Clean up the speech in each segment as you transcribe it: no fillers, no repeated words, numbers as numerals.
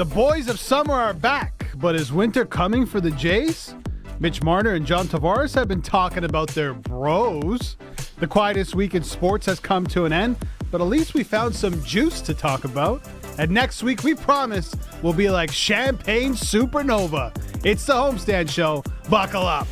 The boys of summer are back, but is winter coming for the Jays? Mitch Marner and John Tavares have been talking about their bros. The quietest week in sports has come to an end, but at least we found some juice to talk about. And next week, we promise, will be like champagne supernova. It's the Homestand Show. Buckle up.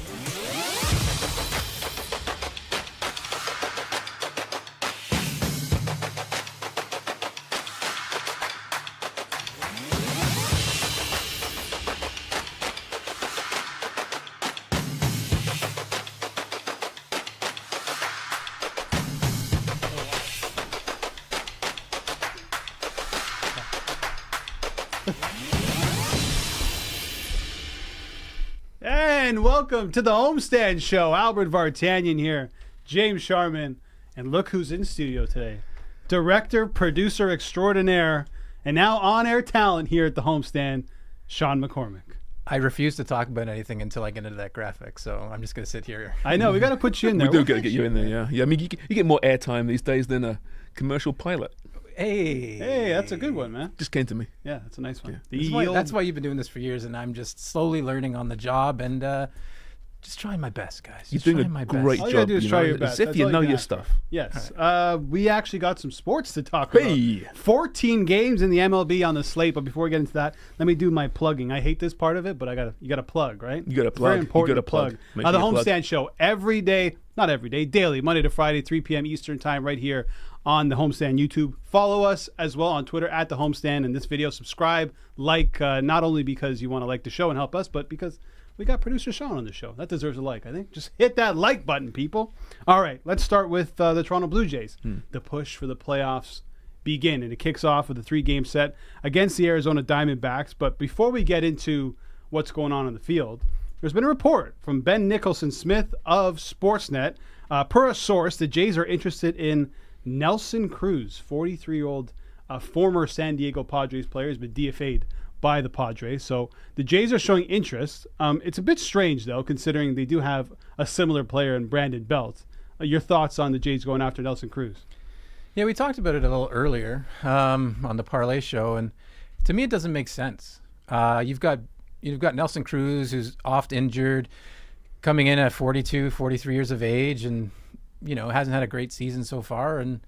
And welcome to the Homestand Show. Albert Vartanian here, James Sharman, and look who's in studio today. Director, producer extraordinaire, and now on-air talent here at the Homestand, Shawn McCormick. I refuse to talk about anything until I get into that graphic, so I'm just going to sit here. I know, we got to put you in there. We do got to get you in there, yeah. Yeah, I mean, you get more airtime these days than a commercial pilot. Hey, that's a good one, man. Just came to me. Yeah, that's a nice one. Yeah. That's why you've been doing this for years, and I'm just slowly learning on the job and just trying my best, guys. You're doing a great job. All you gotta do is try your best. As if you know your stuff. Yes. Right. We actually got some sports to talk about. 14 games in the MLB on the slate, but before we get into that, let me do my plugging. I hate this part of it, but you got to plug, right? You got to plug. Very important to plug. The Homestand Show every day, not every day, daily, Monday to Friday, 3 p.m. Eastern time, right here on the Homestand YouTube. Follow us as well on Twitter at the Homestand. And this video, subscribe, like, not only because you want to like the show and help us, but because we got producer Shawn on the show. That deserves a like, I think. Just hit that like button, people. All right, let's start with the Toronto Blue Jays. The push for the playoffs begin, and it kicks off with a 3-game set against the Arizona Diamondbacks. But before we get into what's going on the field, there's been a report from Ben Nicholson-Smith of Sportsnet. Per a source, the Jays are interested in Nelson Cruz, 43-year-old former San Diego Padres player, has been DFA'd by the Padres. So the Jays are showing interest. It's a bit strange, though, considering they do have a similar player in Brandon Belt. Your thoughts on the Jays going after Nelson Cruz? Yeah, we talked about it a little earlier on the Parlay Show, and to me it doesn't make sense. You've got Nelson Cruz, who's oft injured, coming in at 42, 43 years of age, and hasn't had a great season so far. And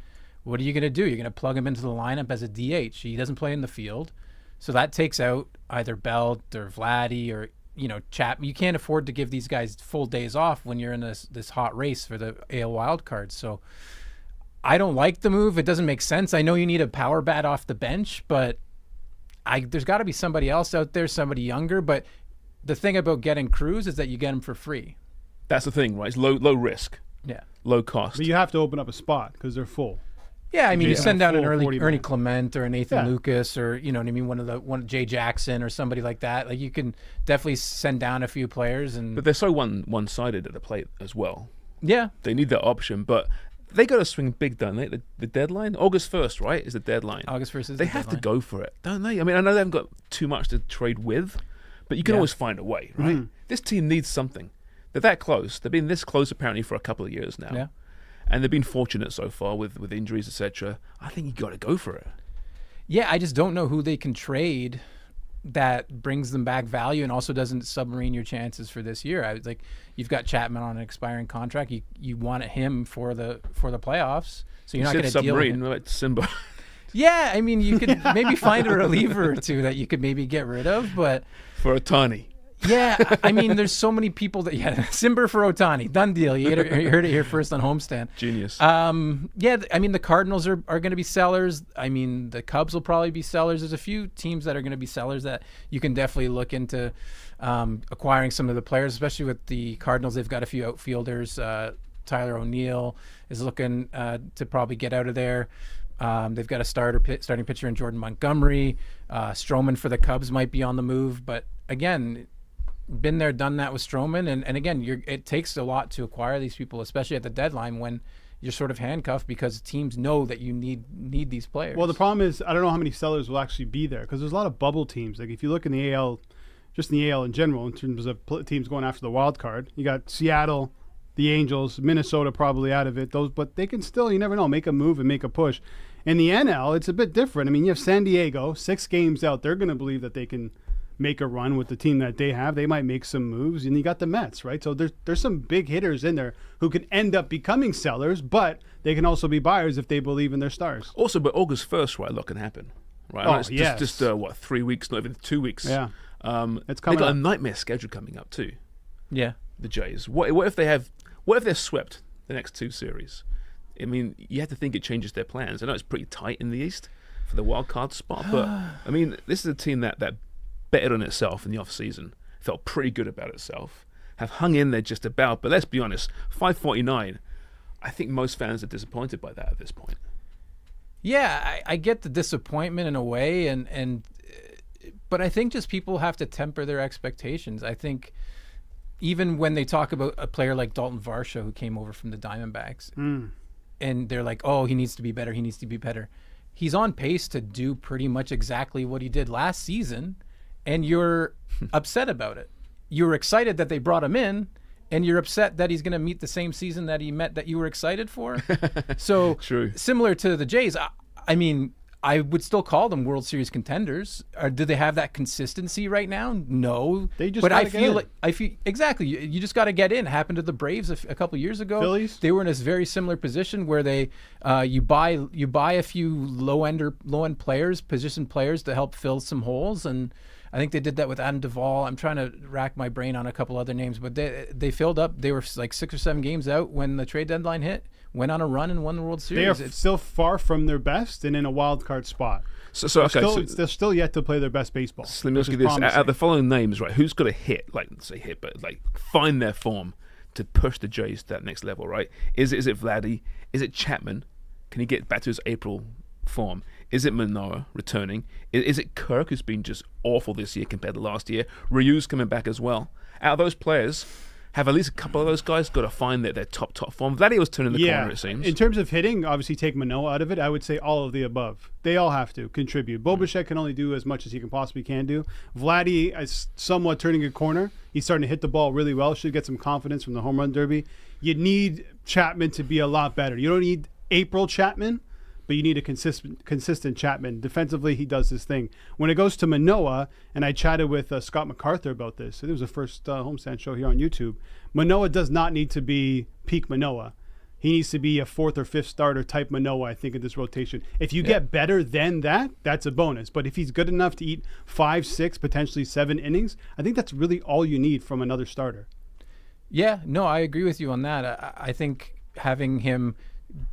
what are you going to do? You're going to plug him into the lineup as a DH. He doesn't play in the field. So that takes out either Belt or Vladdy or, Chap. You can't afford to give these guys full days off when you're in this hot race for the AL wild card. So I don't like the move. It doesn't make sense. I know you need a power bat off the bench, but there's got to be somebody else out there, somebody younger. But the thing about getting Cruz is that you get him for free. That's the thing, right? It's low risk. Yeah. Low cost. But you have to open up a spot because they're full. Yeah, I mean, you send down an Ernie Clement or an Nathan Lucas or, one Jay Jackson or somebody like that. Like, you can definitely send down a few players. But they're so one-sided at the plate as well. Yeah. They need that option, but they got to swing big, don't they? The deadline? August 1st, right, is the deadline. August 1st is the deadline. They have to go for it, don't they? I mean, I know they haven't got too much to trade with, but you can always find a way, right? Mm-hmm. This team needs something. They're that close. They've been this close apparently for a couple of years now. Yeah. And they've been fortunate so far with injuries, etc. I think you got to go for it. Yeah, I just don't know who they can trade that brings them back value and also doesn't submarine your chances for this year. You've got Chapman on an expiring contract. You want him for the playoffs, so you're not going to deal with him. Like Simba. Yeah, I mean, you could maybe find a reliever or two that you could maybe get rid of, but for Ohtani. Yeah, I mean, there's so many people that Simber for Ohtani, done deal. You heard it here first on Homestand. Genius. Yeah, I mean, the Cardinals are going to be sellers. I mean, the Cubs will probably be sellers. There's a few teams that are going to be sellers that you can definitely look into acquiring some of the players, especially with the Cardinals. They've got a few outfielders. Tyler O'Neill is looking to probably get out of there. They've got a starting pitcher in Jordan Montgomery. Stroman for the Cubs might be on the move, but again, been there, done that with Stroman, and again, it takes a lot to acquire these people, especially at the deadline when you're sort of handcuffed because teams know that you need these players. Well, the problem is I don't know how many sellers will actually be there because there's a lot of bubble teams. Like if you look in the AL, just in the AL in general, in terms of teams going after the wild card, you got Seattle, the Angels, Minnesota probably out of it. But they can still, you never know, make a move and make a push. In the NL, it's a bit different. I mean, you have San Diego, 6 games out. They're going to believe that they can make a run with the team that they have. They might make some moves. And you got the Mets, right? So there's some big hitters in there who can end up becoming sellers, but they can also be buyers if they believe in their stars. Also, but August 1st, right, a lot can happen. Right? Oh, It's yes. just 3 weeks, not even 2 weeks. Yeah. They've It's coming got up. a nightmare schedule coming up too, Yeah. the Jays. What if they're swept the next 2 series? I mean, you have to think it changes their plans. I know it's pretty tight in the East for the wild card spot, but I mean, this is a team that betted on itself in the off-season, felt pretty good about itself, have hung in there just about. But let's be honest, 549, I think most fans are disappointed by that at this point. Yeah, I get the disappointment in a way, but I think just people have to temper their expectations. I think even when they talk about a player like Dalton Varsho who came over from the Diamondbacks, and they're like, oh, he needs to be better, he needs to be better. He's on pace to do pretty much exactly what he did last season, and you're upset about it. You're excited that they brought him in, and you're upset that he's going to meet the same season that he met that you were excited for. So True. Similar to the Jays, I mean, I would still call them World Series contenders. Do they have that consistency right now? No. They just but gotta get in. I feel exactly. You just got to get in. It happened to the Braves a couple years ago. Phillies? They were in a very similar position where they you buy a few low end players, position players to help fill some holes, and I think they did that with Adam Duvall. I'm trying to rack my brain on a couple other names, but they filled up. They were like 6 or 7 games out when the trade deadline hit, went on a run and won the World Series. They are still far from their best and in a wild card spot. So They're still yet to play their best baseball. So let me ask you this: out of the following names, right? Who's got to hit, like say hit, but like find their form to push the Jays to that next level, right? Is it Vladdy? Is it Chapman? Can he get back to his April form? Is it Manoah returning? Is it Kirk, who's been just awful this year compared to last year? Reaves coming back as well. Out of those players, have at least a couple of those guys got to find their top form. Vladdy was turning the corner, it seems. In terms of hitting, obviously take Manoah out of it. I would say all of the above. They all have to contribute. Bo Bichette can only do as much as he can possibly do. Vladdy is somewhat turning a corner. He's starting to hit the ball really well. Should get some confidence from the home run derby. You need Chapman to be a lot better. You don't need April Chapman, but you need a consistent Chapman. Defensively, he does his thing. When it goes to Manoah, and I chatted with Scott MacArthur about this. It was the first Homestand Show here on YouTube. Manoah does not need to be peak Manoah. He needs to be a 4th or 5th starter type Manoah, I think, in this rotation. If you get better than that, that's a bonus. But if he's good enough to eat 5, 6, potentially 7 innings, I think that's really all you need from another starter. Yeah, no, I agree with you on that. I think having him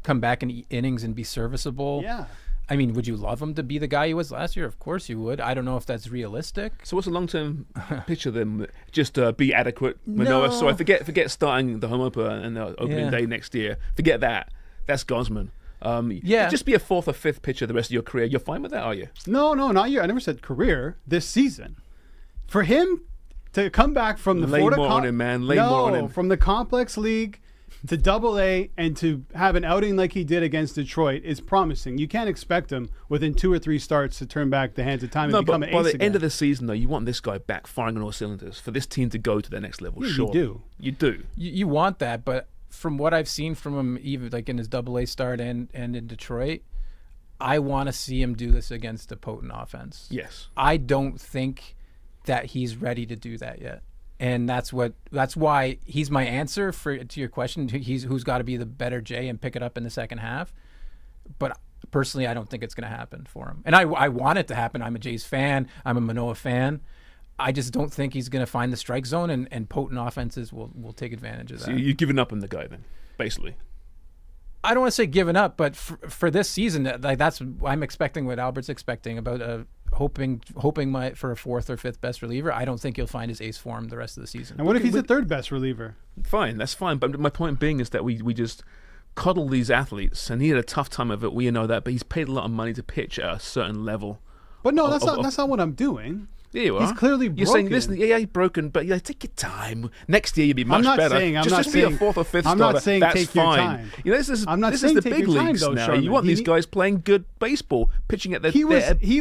come back in innings and be serviceable. Yeah. I mean, would you love him to be the guy he was last year? Of course you would. I don't know if that's realistic. So what's the long-term picture then? Just be adequate, Manoah. So I forget starting the home opener and the opening day next year. Forget that. That's Gosman. Just be a 4th or 5th pitcher the rest of your career. You're fine with that, are you? No, not you. I never said career. This season, for him to come back from the Lay Florida more on him, man. Lay more on him. From the complex league to Double-A and to have an outing like he did against Detroit is promising. You can't expect him within 2 or 3 starts to turn back the hands of time and become an ace by the again. end of the season, though, you want this guy back firing on all cylinders for this team to go to their next level. Yeah, sure, you do. You want that, but from what I've seen from him, even like in his Double-A start and in Detroit, I want to see him do this against a potent offense. Yes. I don't think that he's ready to do that yet. And that's why he's my answer to your question. He's who's got to be the better Jay and pick it up in the second half. But personally, I don't think it's going to happen for him. And I want it to happen. I'm a Jays fan. I'm a Manoah fan. I just don't think he's going to find the strike zone, and potent offenses will take advantage of that. So you're giving up on the guy then, basically. I don't want to say giving up, but for this season, that's I'm expecting what Albert's expecting about hoping for a 4th or 5th best reliever. I don't think he'll find his ace form the rest of the season. And what if he's the 3rd best reliever? Fine, that's fine. But my point being is that we just coddle these athletes, and he had a tough time of it. We know that, but he's paid a lot of money to pitch at a certain level. But no, that's not what I'm doing. Yeah, you are. He's clearly broken. You're saying, listen, he's broken, but take your time. Next year you'll be much better. Just be a 4th or 5th starter. I'm not saying that's take fine. your time. You know, this is the big leagues now. Sharman. You want these guys playing good baseball, pitching at their... He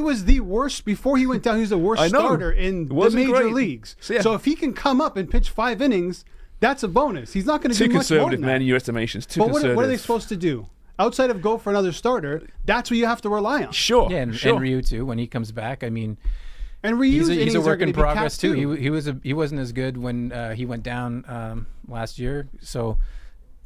was the worst before he went down. He was the worst starter in the major leagues. So if he can come up and pitch 5 innings, that's a bonus. He's not going to do much more than that. Too conservative, man, in your estimations. Too conservative. conservative. What are they supposed to do? outside of go for another starter, that's what you have to rely on. Sure. Yeah, and Ryu too when he comes back. I mean, and Ryu's he's a work in progress too. too. He wasn't as good when he went down last year. So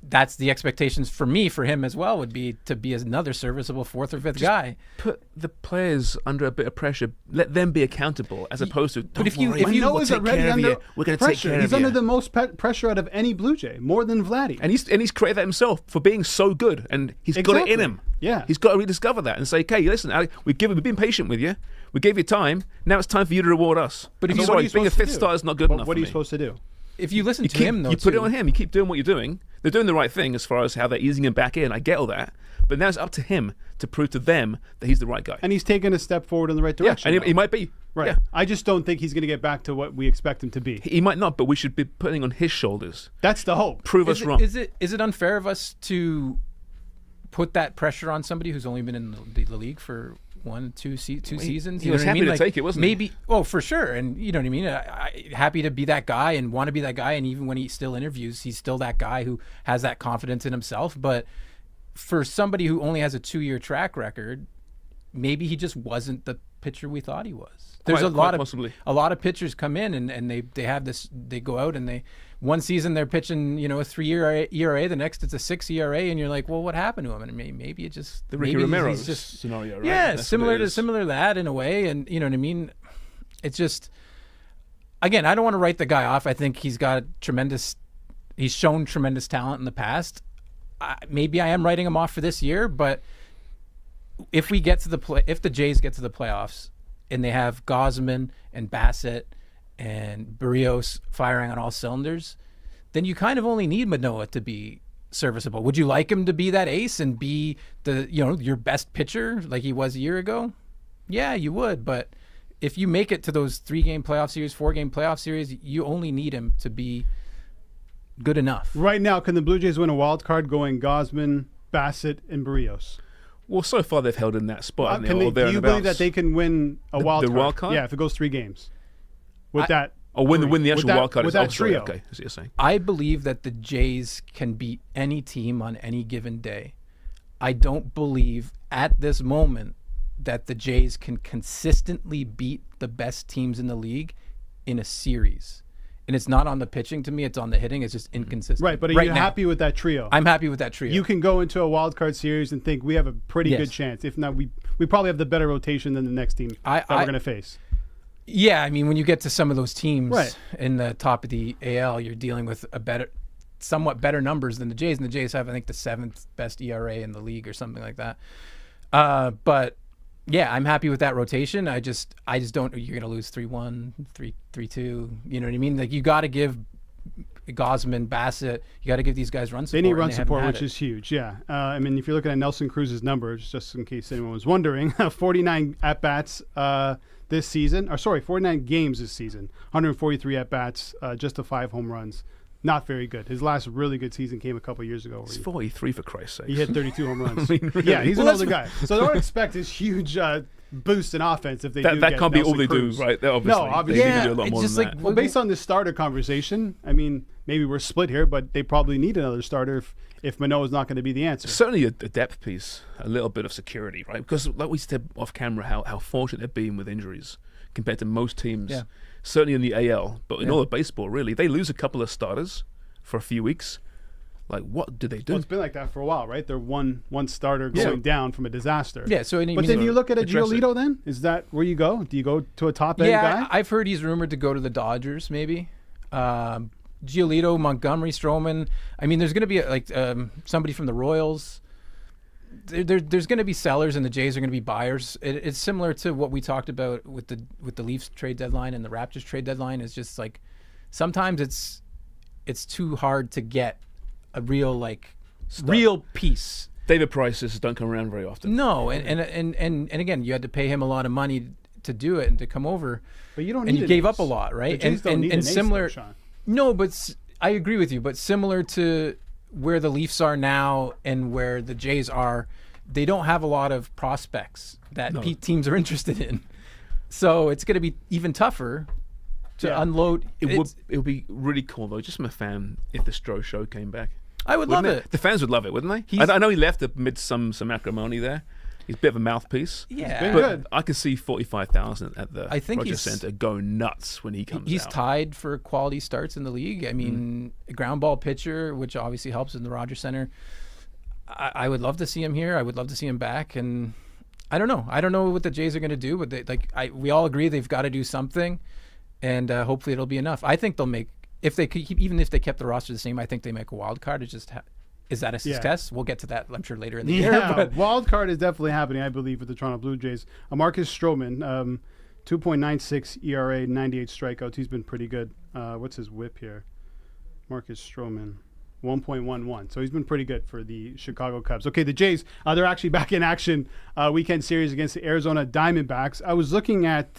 that's the expectations for him as well, would be to be another serviceable fourth or fifth guy. Put the players under a bit of pressure. Let them be accountable, as opposed to. But if you know he's already under we're going to take care of you. He's under the most pressure out of any Blue Jay, more than Vladdy. And he's created that himself for being so good, and he's got it in him. Yeah, he's got to rediscover that and say, "Okay, listen, Alex, we've been patient with you. We gave you time. Now it's time for you to reward us." But being a fifth starter is not good enough. What are you supposed to do? If you listen to him, though, you put it on him. You keep doing what you're doing. They're doing the right thing as far as how they're easing him back in. I get all that, but now it's up to him to prove to them that he's the right guy. And he's taken a step forward in the right direction. Yeah, and he might be. Right. Yeah. I just don't think he's going to get back to what we expect him to be. He might not, but we should be putting on his shoulders. That's the hope. Prove us wrong. Is it unfair of us to put that pressure on somebody who's only been in the league for two seasons? He was happy to take it, wasn't he? Maybe. Oh, for sure. And you know what I mean? Happy to be that guy and want to be that guy. And even when he still interviews, he's still that guy who has that confidence in himself. But for somebody who only has a 2-year track record, maybe he just wasn't the pitcher we thought he was. There's a lot of pitchers come in and they have this. They go out and one season they're pitching a 3-year ERA, the next it's a 6 ERA, and you're like, well, what happened to him? And maybe it just the Ricky Romero scenario, right? Yeah, similar to that in a way, and you know what I mean. It's just, again, I don't want to write the guy off. I think he's shown tremendous talent in the past. Maybe I am writing him off for this year, but if the Jays get to the playoffs and they have Gausman and Bassett and Berrios firing on all cylinders, then you kind of only need Manoah to be serviceable. Would you like him to be that ace and be your best pitcher like he was a year ago? Yeah, you would. But if you make it to those 3-game playoff series, 4-game playoff series, you only need him to be good enough. Right now, can the Blue Jays win a wild card going Gausman, Bassett, and Berrios? Well, so far they've held in that spot. Do you believe that they can win a wild card? Wild card? Yeah, if it goes 3 games. Win the actual wild card. With that trio. Okay, that's what you're saying. I believe that the Jays can beat any team on any given day. I don't believe at this moment that the Jays can consistently beat the best teams in the league in a series. And it's not on the pitching to me, it's on the hitting. It's just inconsistent. Right, but are you happy with that trio? I'm happy with that trio. You can go into a wild card series and think we have a pretty good chance. If not, we probably have the better rotation than the next team that we're going to face. Yeah, I mean, when you get to some of those teams in the top of the AL, you're dealing with somewhat better numbers than the Jays. And the Jays have, I think, the 7th best ERA in the league or something like that. But yeah, I'm happy with that rotation. I just don't. You're going to lose 3-1, 3-2. You know what I mean? Like, you got to give Gausman, Bassett. You got to give these guys run support. They need run support, which is huge. Yeah, I mean, if you're looking at Nelson Cruz's numbers, just in case anyone was wondering, 49 at bats this season. 49 games this season. 143 at bats, just to 5 home runs. Not very good. His last really good season came a couple years ago. He's 43 for Christ's sake. He hit 32 home runs. I mean, really? Yeah, he's an older guy. So don't expect his huge boost in offense if they do. That can't be all they Cruz. do, right? Obviously, no, obviously. They need to do a lot more than that. Well, based on this starter conversation, I mean, maybe we're split here, but they probably need another starter if Manoah's not going to be the answer. Certainly a depth piece, a little bit of security, right? Because like we said off camera, how fortunate they've been with injuries compared to most teams. Yeah. Certainly in the AL, but in all of baseball, really. They lose a couple of starters for a few weeks. Like, what do they do? Well, it's been like that for a while, right? They're one starter going down from a disaster. Yeah. So, but then you look at a Giolito. Then is that where you go? Do you go to a top end guy? Yeah, I've heard he's rumored to go to the Dodgers, maybe. Giolito, Montgomery, Stroman. I mean, there's going to be somebody from the Royals. There's going to be sellers, and the Jays are going to be buyers. It's similar to what we talked about with the Leafs trade deadline and the Raptors trade deadline. It's just like sometimes it's too hard to get a real piece. David Prices don't come around very often. No, and again, you had to pay him a lot of money to do it and to come over. But you don't. And need you gave up a lot, right? The Jays don't need an similar. ace, though, Shawn. No, but I agree with you. But similar to where the Leafs are now and where the Jays are, they don't have a lot of prospects that teams are interested in. So it's going to be even tougher to unload. It would be really cool though, just from a fan, if the Stro Show came back. I would love it. The fans would love it, wouldn't they? I know he left amid some acrimony there. He's a bit of a mouthpiece. Yeah, but good. I could see 45,000 at the Rogers Center go nuts when he comes He's out. tied for quality starts in the league. I mean, a ground ball pitcher, which obviously helps in the Rogers Center. I would love to see him here. I would love to see him back. And I don't know. I don't know what the Jays are going to do, but we all agree they've got to do something, and hopefully it'll be enough. I think they'll make, if they keep, even if they kept the roster the same, I think they make a wild card. It's just is that a success? Yeah. We'll get to that, I'm sure, later in the year. But wild card is definitely happening, I believe, with the Toronto Blue Jays. Marcus Stroman, 2.96 ERA, 98 strikeouts. He's been pretty good. What's his whip here? Marcus Stroman, 1.11. So he's been pretty good for the Chicago Cubs. Okay, the Jays, they're actually back in action. Weekend series against the Arizona Diamondbacks. I was looking at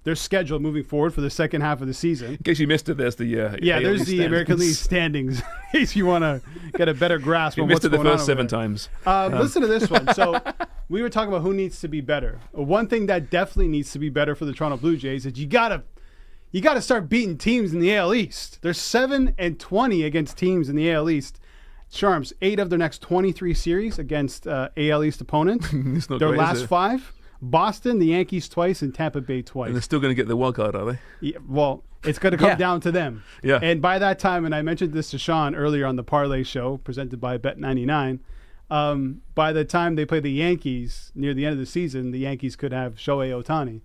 their schedule moving forward for the second half of the season. In case you missed it, there's the there's the American League standings. In case you want to get a better grasp on what's going on. You missed it the first 7 times. Listen to this one. So we were talking about who needs to be better. One thing that definitely needs to be better for the Toronto Blue Jays is you gotta start beating teams in the AL East. They're 7-20 against teams in the AL East. Charms, 8 of their next 23 series against AL East opponents. Their last 5. Boston, the Yankees twice, and Tampa Bay twice. And they're still going to get the wild card, are they? Yeah, well, it's going to come down to them. Yeah. And by that time, and I mentioned this to Shawn earlier on the Parlay Show, presented by Bet99, by the time they play the Yankees near the end of the season, the Yankees could have Shohei Ohtani.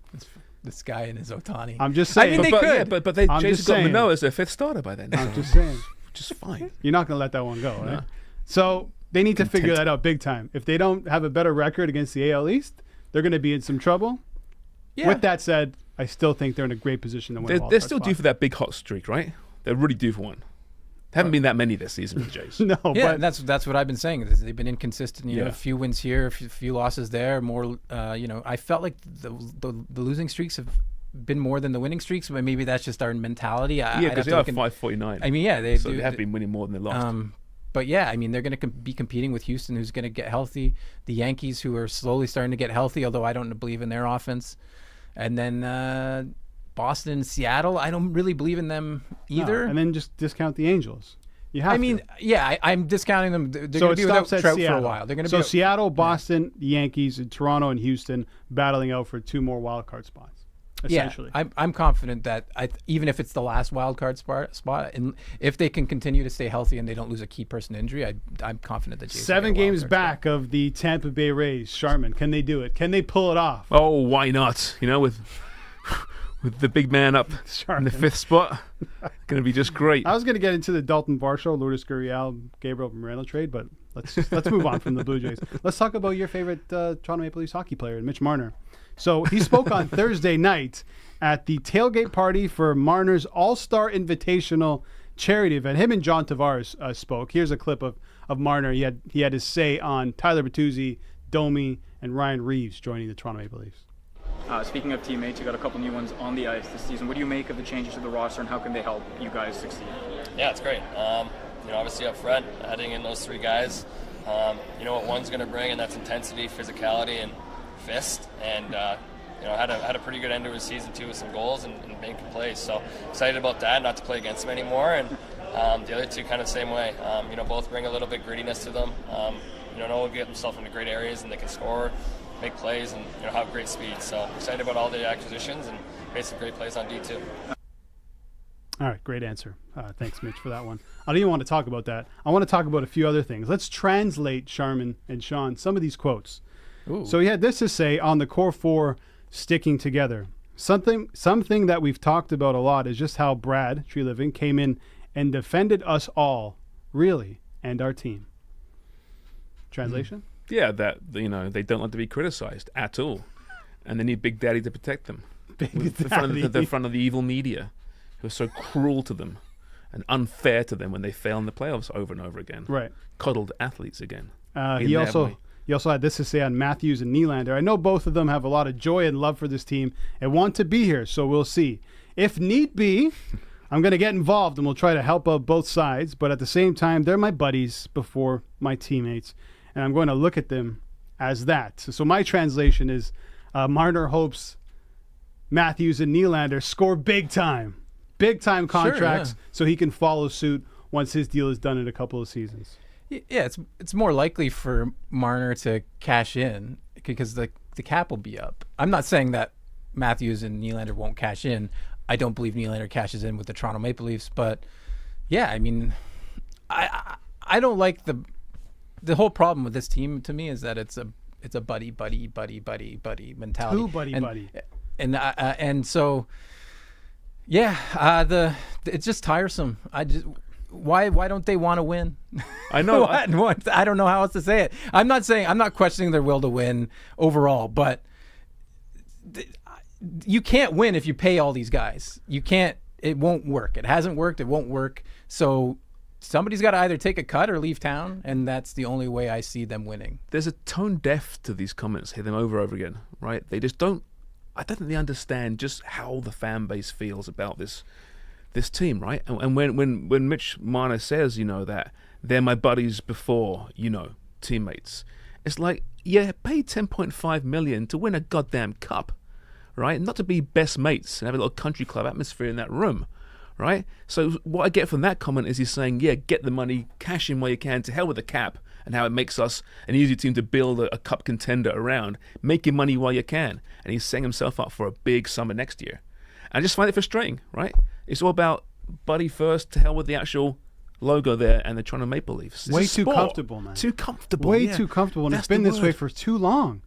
This guy and his Ohtani. I'm just saying. I mean, they could. But they Jays got Manoah as their 5th starter by then. I'm just saying. Which is fine. You're not going to let that one go, right? So they need to figure that out big time. If they don't have a better record against the AL East, they're going to be in some trouble. Yeah. With that said, I still think they're in a great position to win. They're still due for that big hot streak, right? They're really due for one. There haven't been that many this season with the Jays. No, but that's what I've been saying. They've been inconsistent. You know, a few wins here, a few losses there. More, I felt like the losing streaks have been more than the winning streaks, but maybe that's just our mentality. Because they are 549. I mean, they have been winning more than they lost. But yeah, I mean, they're going to be competing with Houston, who's going to get healthy. The Yankees, who are slowly starting to get healthy, although I don't believe in their offense. And then Boston and Seattle, I don't really believe in them either. No, and then just discount the Angels. You have I'm discounting them. They're so going to be without Trout for a while. They're going to be Seattle, Boston, the Yankees, and Toronto and Houston battling out for 2 more wild card spots. Essentially. Yeah, I'm confident that even if it's the last wild card spot, and if they can continue to stay healthy and they don't lose a key person to injury, I'm confident that Jays 7 games back of the Tampa Bay Rays. Sharman, can they do it? Can they pull it off? Oh, why not? You know, with the big man up in the 5th spot, going to be just great. I was going to get into the Dalton Varsho, Lourdes Gurriel, Gabriel Moreno trade, but let's move on from the Blue Jays. Let's talk about your favorite Toronto Maple Leafs hockey player, Mitch Marner. So he spoke on Thursday night at the tailgate party for Marner's All-Star Invitational charity event. Him and John Tavares spoke. Here's a clip of Marner. He had his say on Tyler Bertuzzi, Domi, and Ryan Reaves joining the Toronto Maple Leafs. Speaking of teammates, you got a couple new ones on the ice this season. What do you make of the changes to the roster, and how can they help you guys succeed? Yeah, it's great. Obviously up front, adding in those 3 guys, you know what one's going to bring, and that's intensity, physicality, and fist. And had a pretty good end to his season too, with some goals and making plays. So excited about that. Not to play against him anymore. And the other 2 kind of the same way. Both bring a little bit grittiness to them. Noah get himself into great areas, and they can score, make plays, and have great speed. So excited about all the acquisitions and made some great plays on D2. All right, great answer. Thanks, Mitch, for that one. I don't even want to talk about that. I want to talk about a few other things. Let's translate, Sharman and Shawn, some of these quotes. Ooh. So he had this to say on the core 4 sticking together. Something that we've talked about a lot is just how Brad Treliving came in and defended us all, really, and our team. Translation? Yeah, that they don't like to be criticized at all, and they need Big Daddy to protect them. The front of the evil media, who are so cruel to them and unfair to them when they fail in the playoffs over and over again. Right, coddled athletes again. He also had this to say on Matthews and Nylander. I know both of them have a lot of joy and love for this team and want to be here, so we'll see. If need be, I'm going to get involved and we'll try to help out both sides, but at the same time, they're my buddies before my teammates, and I'm going to look at them as that. So my translation is Marner hopes Matthews and Nylander score big time contracts so he can follow suit once his deal is done in a couple of seasons. Yeah, it's more likely for Marner to cash in because the cap will be up. I'm not saying that Matthews and Nylander won't cash in. I don't believe Nylander cashes in with the Toronto Maple Leafs, but yeah, I mean, I don't like the whole problem with this team. To me, is that it's a buddy mentality. Too buddy. And so yeah, it's just tiresome. Why don't they want to win? I know. I don't know how else to say it. I'm not questioning their will to win overall, but you can't win if you pay all these guys. You can't. It won't work. It hasn't worked. It won't work. So somebody's got to either take a cut or leave town, and that's the only way I see them winning. There's a tone deaf to these comments. Hear them over and over again, right? They just don't. I don't think they understand just how the fan base feels about this team, right? And when Mitch Marner says, that they're my buddies before, teammates, it's like, yeah, pay $10.5 million to win a goddamn cup, right? Not to be best mates and have a little country club atmosphere in that room, right? So what I get from that comment is he's saying, yeah, get the money, cash in while you can, to hell with the cap and how it makes us an easy team to build a cup contender around. Make your money while you can. And he's setting himself up for a big summer next year. And I just find it frustrating, right? It's all about buddy first, to hell with the actual logo there and the Toronto Maple Leafs. Way too comfortable, man. Too comfortable. Way too comfortable. And it's been this way for too long.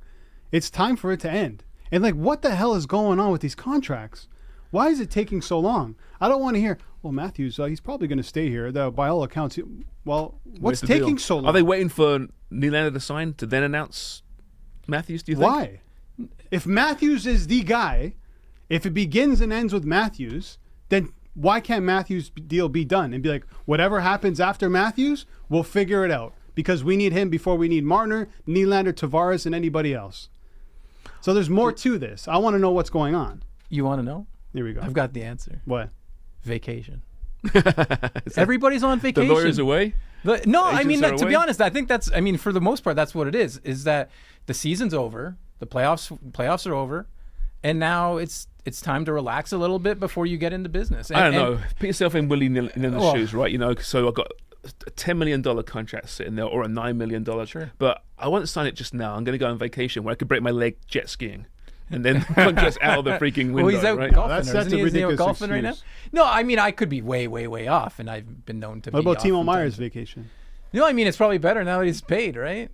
It's time for it to end. And what the hell is going on with these contracts? Why is it taking so long? I don't want to hear, well, Matthews, he's probably going to stay here. By all accounts, what's taking so long? Are they waiting for Nylander to sign to then announce Matthews, do you think? Why? If Matthews is the guy, if it begins and ends with Matthews, then why can't Matthews' deal be done and be like, whatever happens after Matthews, we'll figure it out because we need him before we need Marner, Nylander, Tavares, and anybody else. So there's more to this. I want to know what's going on. You want to know? Here we go. I've got the answer. What? Vacation. Everybody's on vacation. The lawyer's away? No, I mean, to be honest, I think that's, for the most part, that's what it is that the season's over, the playoffs are over, and now it's time to relax a little bit before you get into business. I don't know. Put yourself in Willie Nylander's shoes, right? So I've got a $10 million contract sitting there or a $9 million. Sure. But I won't sign it just now. I'm going to go on vacation where I could break my leg jet skiing. And then contract's out of the freaking window. Well, he's out right? golfing. That's a ridiculous golfing right now? No, I could be way, way, way off, and I've been known to be off. What about Timo Meyer's vacation? No, it's probably better now that he's paid, right?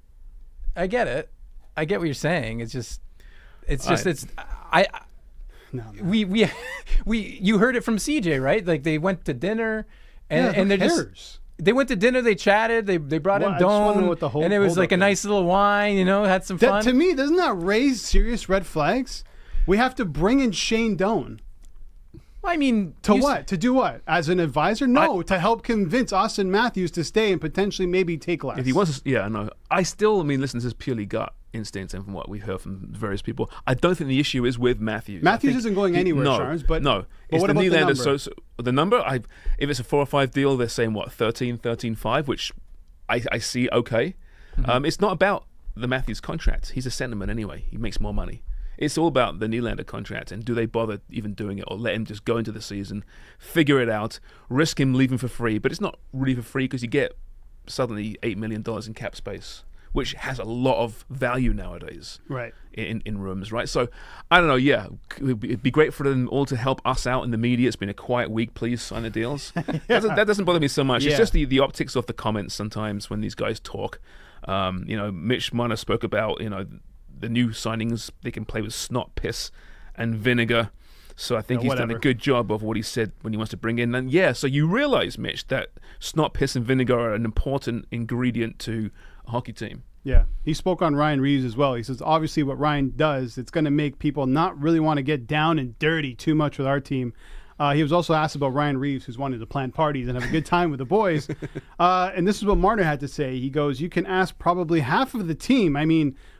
I get it. I get what you're saying. You heard it from CJ, right? Like they went to dinner and they went to dinner, they chatted, they brought in Dome, and it was like a nice little wine, had some fun. To me, doesn't that raise serious red flags? We have to bring in Shane Doan. To do what? As an advisor? No, to help convince Austin Matthews to stay and potentially maybe take less. If he wants to, yeah, no. Listen, this is purely gut instinct and from what we've heard from various people. I don't think the issue is with Matthews. Matthews isn't going anywhere, Sharms, but no. But what about the number? So the number, if it's a 4 or 5 deal, they're saying 13.5, which I see okay. Mm-hmm. It's not about the Matthews contract. He's a centerman anyway. He makes more money. It's all about the Nylander contract, and do they bother even doing it, or let him just go into the season, figure it out, risk him leaving for free? But it's not really for free because you get suddenly $8 million in cap space, which has a lot of value nowadays, right? In rooms, right? So I don't know. Yeah, it'd be great for them all to help us out in the media. It's been a quiet week. Please sign the deals. That doesn't bother me so much. Yeah. It's just the optics of the comments sometimes when these guys talk. Mitch Marner spoke about the new signings, they can play with snot, piss, and vinegar. So I think he's done a good job of what he said when he wants to bring in. And so you realize, Mitch, that snot, piss, and vinegar are an important ingredient to a hockey team. Yeah. He spoke on Ryan Reaves as well. He says, obviously what Ryan does, it's going to make people not really want to get down and dirty too much with our team. He was also asked about Ryan Reaves, who's wanting to plan parties and have a good time with the boys. And this is what Marner had to say. He goes, you can ask probably half of the team.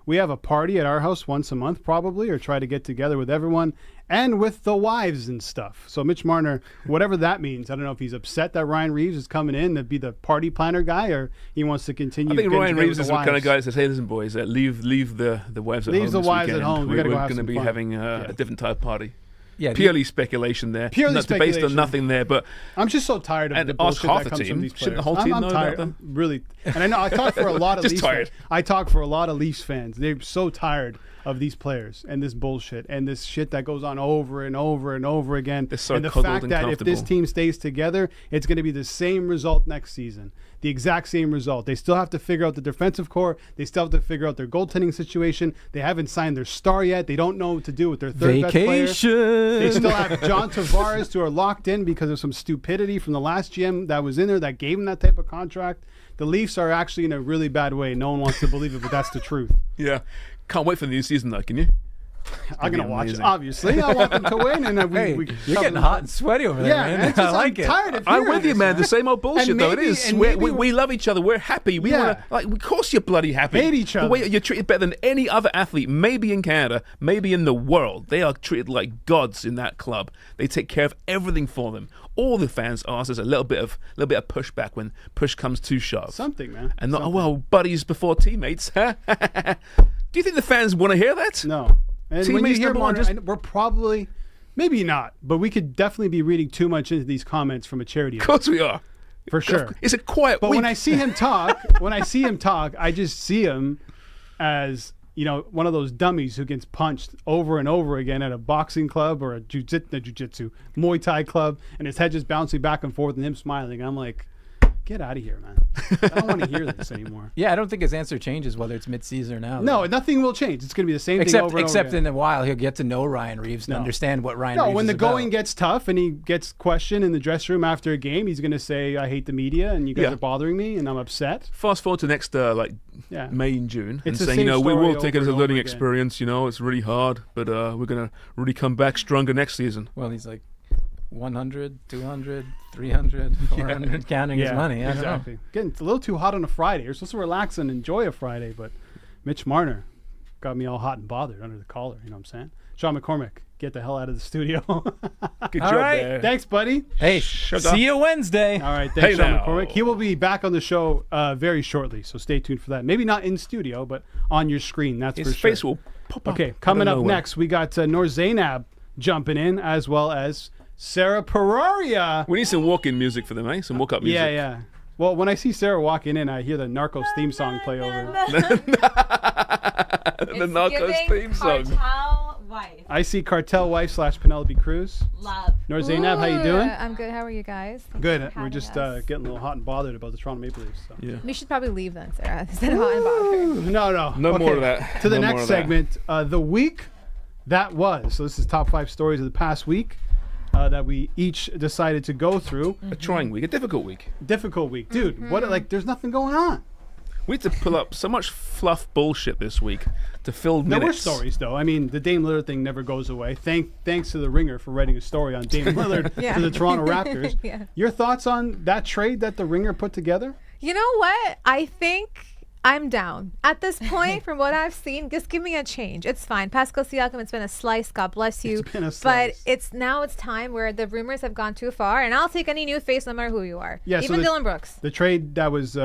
We have a party at our house once a month probably, or try to get together with everyone and with the wives and stuff. So Mitch Marner, whatever that means, I don't know if he's upset that Ryan Reaves is coming in to be the party planner guy, or he wants to continue. I think Ryan Reaves is the kind of guy that says, hey, listen, boys, leave the wives at home. Leaves the wives at home. We're going to be having a different type of party. purely speculation there. Purely speculation. Based on nothing there. But I'm just so tired of the bullshit that comes from these players. Shouldn't the whole team I'm know tired. about them? I'm really, and I know I talk for a lot of Just Leafs tired. fans. I talk for a lot of Leafs fans. They're so tired of these players and this bullshit and this shit that goes on over and over and over again. They're so and the cuddled fact and that if this comfortable. team stays together, it's going to be the same result next season. The exact same result. They still have to figure out the defensive core. They still have to figure out their goaltending situation. They haven't signed their star yet. They don't know what to do with their third best player. They still have John Tavares who are locked in because of some stupidity from the last GM that was in there that gave him that type of contract. The Leafs are actually in a really bad way. No one wants to believe it, but that's the truth. Yeah. Can't wait for the new season, though, can you? I'm going to watch it, obviously. I want them to win. And You're getting hot and sweaty over there, man. I like it. Tired of I'm with you, this, man. The same old bullshit, though. It maybe- is. and We maybe- love each other. We're happy. We Yeah. want to, of course you're bloody happy. Hate each other. The way you're treated better than any other athlete, maybe in Canada, maybe in the world. They are treated like gods in that club. They take care of everything for them. All the fans ask us a little bit of pushback when push comes to shove. Something, man. And not, Something. well, buddies before teammates. Do you think the fans want to hear that? No. And when you Teammates hear number one, Marner, we're probably, maybe not, but we could definitely be reading too much into these comments from a charity Of event, course we are. for sure. It's a quiet But week. when I see him talk, I just see him as, one of those dummies who gets punched over and over again at a boxing club or a jiu-jitsu, Muay Thai club, and his head just bouncing back and forth and him smiling. I'm like, get out of here, man. I don't want to hear this anymore. Yeah, I don't think his answer changes whether it's mid-season or now. No, nothing will change. It's going to be the same thing over and over Except again. in a while, he'll get to know Ryan Reaves and understand what Ryan Reaves when is the going about. gets tough and he gets questioned in the dressing room after a game, he's going to say, I hate the media and you guys are bothering me and I'm upset. Fast forward to next May and June, It's and the saying, same we story will take it as a over and learning over again. experience. It's really hard, but we're gonna really come back stronger next season. Well, he's like 100, 200, 300, 400, counting his money. I don't know. Exactly. Getting a little too hot on a Friday. You're supposed to relax and enjoy a Friday, but Mitch Marner got me all hot and bothered under the collar. You know what I'm saying? Shawn McCormick, get the hell out of the studio. Good All job right. there. Thanks, buddy. Hey, Sugar. see you Wednesday. All right, thanks, Hey Shawn now. McCormick. He will be back on the show very shortly, so stay tuned for that. Maybe not in studio, but on your screen. That's His for sure. face will pop up. Okay, coming out up of nowhere. next, we got Noor Zainab jumping in, as well as Sara Pararia. We need some walk-in music for them, eh? Some walk-up music. Yeah. Well, when I see Sara walking in, I hear the Narcos theme song play over. The Narcos theme song. Cartel wife. I see Cartel Wife / Penelope Cruz. Love. Noor Zainab, how you doing? I'm good. How are you guys? Thanks Good. for We're having just us. getting a little hot and bothered about the Toronto Maple Leafs. So. Yeah. We should probably leave then, Sarah. Instead of hot and bothered. No. No Okay. more of that. To the No more next of that. segment, the week that was. So this is top 5 stories of the past week that we each decided to go through. A trying week, a difficult week. Difficult week, dude. What? There's nothing going on. We had to pull up so much fluff bullshit this week to fill There were minutes. stories, though. I mean, the Dame Lillard thing never goes away. Thanks to the Ringer for writing a story on Dame Lillard Yeah. to the Toronto Raptors. Yeah. Your thoughts on that trade that the Ringer put together? You know what? I think I'm down. At this point, from what I've seen, just give me a change. It's fine. Pascal Siakam, it's been a slice. God bless you. It's been a But slice. it's time where the rumors have gone too far, and I'll take any new face no matter who you are. Yeah, so Even the- Dylan Brooks. The trade that was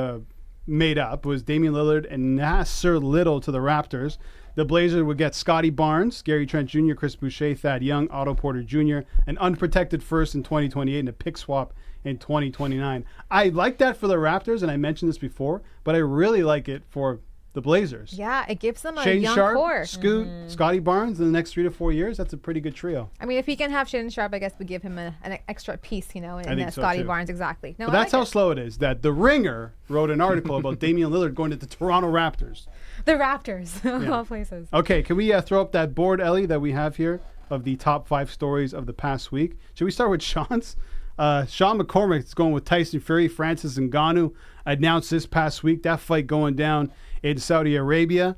made up was Damian Lillard and Nasser Little to the Raptors. The Blazers would get Scotty Barnes, Gary Trent Jr., Chris Boucher, Thad Young, Otto Porter Jr., an unprotected first in 2028 and a pick swap in 2029. I like that for the Raptors, and I mentioned this before, but I really like it for the Blazers. Yeah, it gives them a Shane young Sharp, core. Scoot, Scotty Barnes in the next 3 to 4 years. That's a pretty good trio. I mean, if he can have Shane Sharp, I guess we give him an extra piece, in think so, Scotty too. Barnes. Exactly. No, But I that's like how it. slow it is. That the Ringer wrote an article about Damian Lillard going to the Toronto Raptors. The Raptors, of all places. Okay, can we throw up that board, Ellie, that we have here of the top 5 stories of the past week? Should we start with Sean's? Shawn McCormick is going with Tyson Fury. Francis Ngannou announced this past week that fight going down in Saudi Arabia.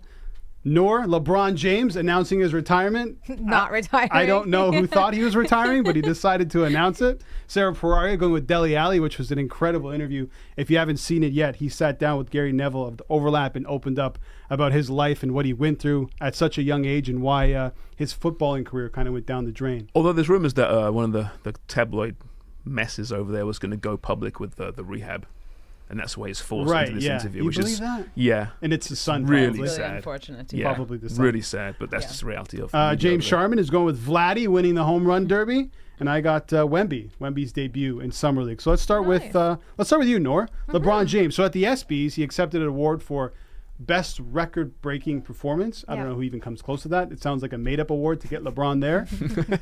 Noor, LeBron James announcing his retirement. Not retiring. I don't know who thought he was retiring, but he decided to announce it. Sara Pararia going with Dele Alli, which was an incredible interview. If you haven't seen it yet, he sat down with Gary Neville of the Overlap and opened up about his life and what he went through at such a young age and why his footballing career kind of went down the drain. Although there's rumors that one of the tabloid messes over there was going to go public with the rehab. and that's why he's forced into this interview. You which believe is that? Yeah, and it's his son. Really probably. sad. Unfortunate. Yeah, probably the son. really sad, but that's just the reality of. James Sharman is going with Vladdy winning the home run derby, and I got Wemby's debut in summer league. So let's start with you, Noor. LeBron James. So at the ESPYs, he accepted an award for best record-breaking performance. I don't know who even comes close to that. It sounds like a made-up award to get LeBron there,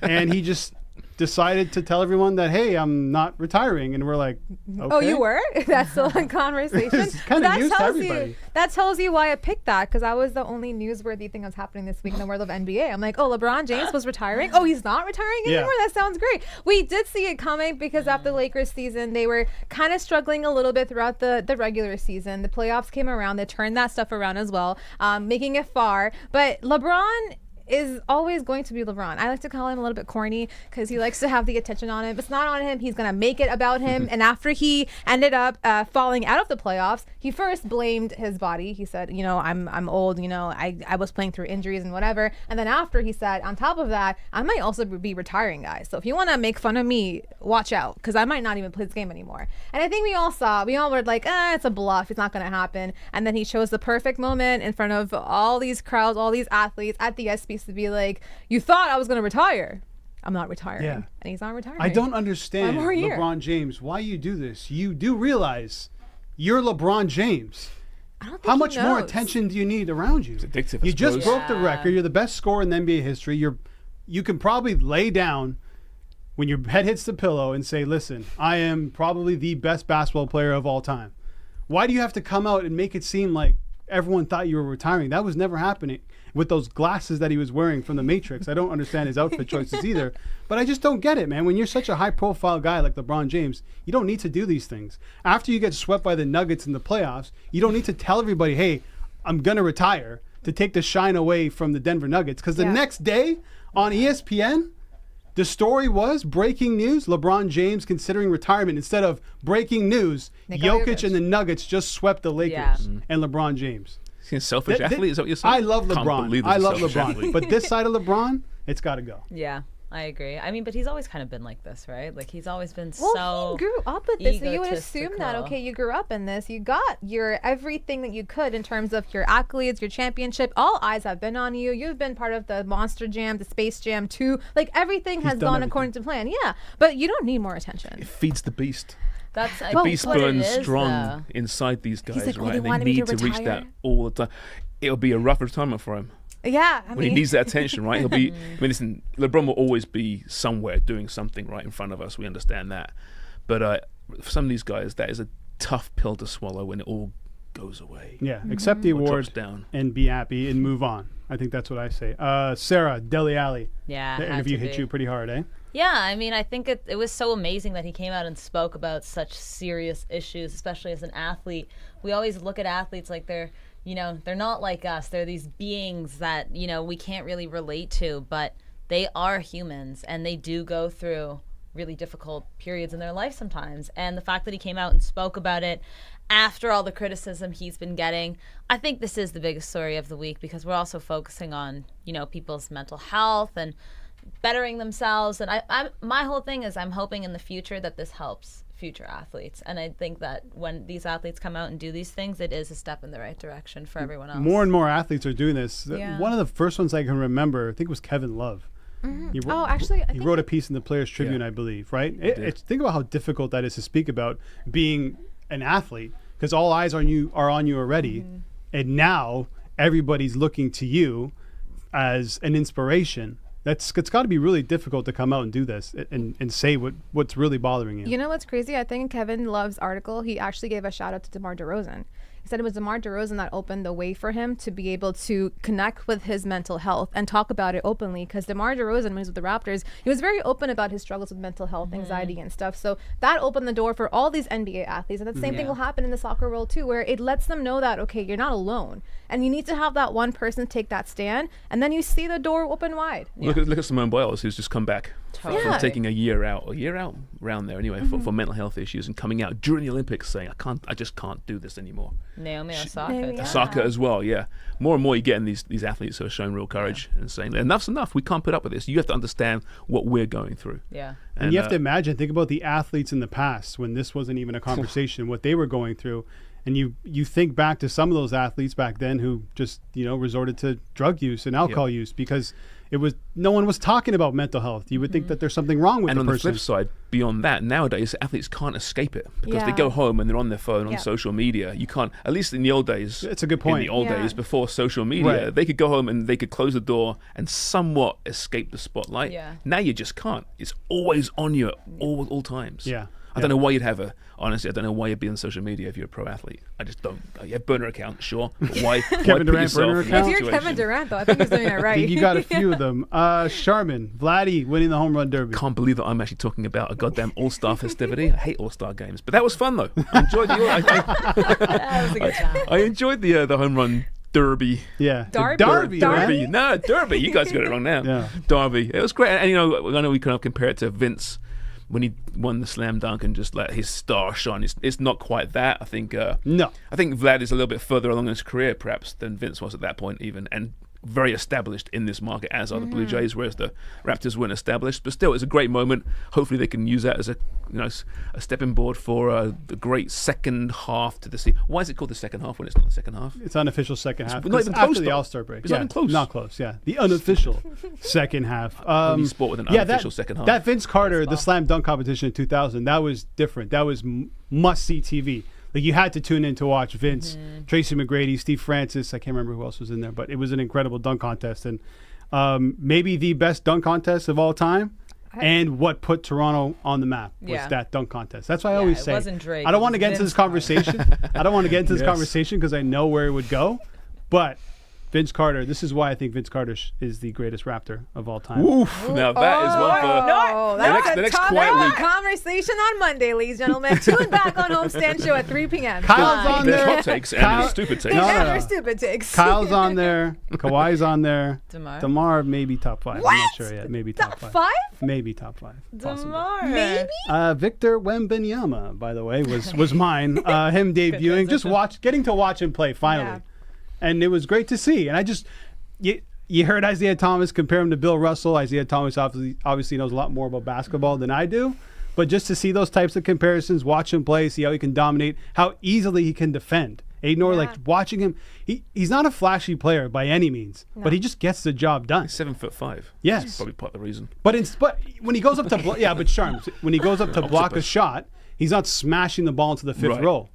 and he just decided to tell everyone that, hey, I'm not retiring, and we're like, okay. Oh, you were? That's still a conversation. It's kind of news to everybody. That tells you why I picked that, because that was the only newsworthy thing that's happening this week in the world of NBA. I'm like, oh, LeBron James was retiring. Oh, he's not retiring anymore? That sounds great. We did see it coming because after the Lakers season, they were kind of struggling a little bit throughout the regular season. The playoffs came around. They turned that stuff around as well, making it far. But LeBron is always going to be LeBron. I like to call him a little bit corny because he likes to have the attention on him. It's not on him. He's going to make it about him. And after he ended up falling out of the playoffs, he first blamed his body. He said, I'm old, I was playing through injuries and whatever. And then after he said, on top of that, I might also be retiring, guys. So if you want to make fun of me, watch out, because I might not even play this game anymore. And I think we all were like, it's a bluff. It's not going to happen. And then he chose the perfect moment in front of all these crowds, all these athletes at the ESPYs to be like, you thought I was going to retire. I'm not retiring. Yeah. And he's not retiring. I don't understand, LeBron James, why you do this. You do realize you're LeBron James. I don't think How much more attention do you need around you? It's addictive. You just broke the record. You're the best scorer in NBA history. You can probably lay down when your head hits the pillow and say, listen, I am probably the best basketball player of all time. Why do you have to come out and make it seem like everyone thought you were retiring? That was never happening. With those glasses that he was wearing from The Matrix. I don't understand his outfit choices either. But I just don't get it, man. When you're such a high-profile guy like LeBron James, you don't need to do these things. After you get swept by the Nuggets in the playoffs, you don't need to tell everybody, hey, I'm going to retire, to take the shine away from the Denver Nuggets. Because the next day on ESPN, the story was breaking news, LeBron James considering retirement. Instead of breaking news, Jokic and the Nuggets just swept the Lakers and LeBron James. He's a selfish athlete, is that what you're saying? I love LeBron. I love LeBron. But this side of LeBron, it's got to go. Yeah, I agree. I mean, but he's always kind of been like this, right? Like, he's always been he grew up with this. So you would assume that, okay, you grew up in this. You got your everything that you could in terms of your accolades, your championship. All eyes have been on you. You've been part of the Monster Jam, the Space Jam 2. Like, everything has gone according to plan. Yeah, but you don't need more attention. It feeds the beast. That's the beast burns strong inside these guys, like, right? And they need to reach that all the time. It'll be a rough retirement for him. Yeah, when he needs that attention, right? He'll be. Listen, LeBron will always be somewhere doing something right in front of us. We understand that, but for some of these guys, that is a tough pill to swallow when it all goes away. Yeah, accept the award and be happy and move on. I think that's what I say. Sarah, Dele Alli. Yeah, the interview hit you pretty hard, eh? Yeah, I mean, I think it was so amazing that he came out and spoke about such serious issues, especially as an athlete. We always look at athletes like they're not like us. They're these beings that, we can't really relate to, but they are humans, and they do go through really difficult periods in their life sometimes. And the fact that he came out and spoke about it after all the criticism he's been getting, I think this is the biggest story of the week, because we're also focusing on, people's mental health and bettering themselves. And my whole thing is I'm hoping in the future that this helps future athletes. And I think that when these athletes come out and do these things, it is a step in the right direction for everyone else. More and more athletes are doing this. Yeah. One of the first ones I can remember, I think it was Kevin Love. Mm-hmm. He wrote a piece in the Players Tribune, I believe, right? Think about how difficult that is to speak about being an athlete, because all eyes are on you already. Mm-hmm. And now everybody's looking to you as an inspiration. It's got to be really difficult to come out and do this and say what's really bothering you. You know what's crazy? I think in Kevin Love's article, he actually gave a shout out to DeMar DeRozan. He said it was DeMar DeRozan that opened the way for him to be able to connect with his mental health and talk about it openly, because DeMar DeRozan, when he was with the Raptors, he was very open about his struggles with mental health, anxiety, and stuff. So that opened the door for all these NBA athletes. And the same thing will happen in the soccer world too, where it lets them know that, okay, you're not alone. And you need to have that one person take that stand, and then you see the door open wide. Look at Simone Biles, who's just come back Totally. for taking a year out around there anyway for mental health issues and coming out during the Olympics saying I just can't do this anymore. Naomi Osaka. Yeah. Osaka as well, yeah. More and more you're getting these athletes who are showing real courage and saying enough's enough. We can't put up with this. You have to understand what we're going through. Yeah. And you have to imagine, think about the athletes in the past when this wasn't even a conversation, what they were going through. And you think back to some of those athletes back then who just, resorted to drug use and alcohol use because no one was talking about mental health. You would think that there's something wrong with the person. And on the flip side, beyond that, nowadays athletes can't escape it because they go home and they're on their phone on social media. You can't, at least in the old days. It's a good point. In the old days before social media, they could go home and they could close the door and somewhat escape the spotlight. Yeah. Now you just can't. It's always on you at all times. Yeah. I don't know why you'd have honestly, I don't know why you'd be on social media if you're a pro athlete. I just don't. You have burner account, sure. But why Kevin put Durant yourself burner in account? that If you're Kevin situation? Durant, though, I think he's doing it right. You got a few of them. Sharman, Vladdy winning the home run derby. Can't believe that I'm actually talking about a goddamn all-star festivity. I hate all-star games, but that was fun though. I enjoyed That was a good time. I enjoyed the home run derby. Yeah. Derby. Derby. No, derby. You guys got it wrong now. Yeah. Derby. It was great, and I know we kind of compare it to Vince when he won the slam dunk and just let his star shine. It's not quite that. I think. No. I think Vlad is a little bit further along in his career, perhaps, than Vince was at that point, even, and very established in this market, as are the Blue Jays, whereas the Raptors weren't established. But still, it's a great moment. Hopefully, they can use that as a stepping board for the great second half to the season. Why is it called the second half when it's not the second half? It's unofficial second half. not even after close, the though. All-Star break. It's not even close. Not close, yeah. The unofficial second half. Any sport with an unofficial second half. That Vince Carter, the slam dunk competition in 2000, that was different. That was must-see TV. Like, you had to tune in to watch Vince, Tracy McGrady, Steve Francis. I can't remember who else was in there, but it was an incredible dunk contest. And maybe the best dunk contest of all time. And what put Toronto on the map was that dunk contest. That's why I always say, it wasn't Drake, I don't want to it get was into this Vince Carter. conversation. I don't want to get into this conversation because I know where it would go. But Vince Carter, this is why I think Vince Carter is the greatest Raptor of all time. Oof. Now that is one for That's the next a quiet week. conversation on Monday, ladies and gentlemen. Tune back on Homestand Show at 3 p.m. Kyle's on There's there. hot takes and there's stupid takes. No, And no. their stupid takes. Kyle's on there. Kawhi's on there. DeMar maybe top 5. I'm What? not sure yet. Maybe top 5. 5? Maybe top 5. Possibly. DeMar. Maybe? Victor Wembanyama, by the way, was mine. Him debuting, just getting to watch him play finally. Yeah. And it was great to see. And I just, you heard Isaiah Thomas compare him to Bill Russell. Isaiah Thomas obviously knows a lot more about basketball than I do. But just to see those types of comparisons, watch him play, see how he can dominate, how easily he can defend. Noor, like watching him, he's not a flashy player by any means, but he just gets the job done. 7'5". Yes. That's probably part of the reason. But when he goes up to when he goes up to block a shot, he's not smashing the ball into the fifth row.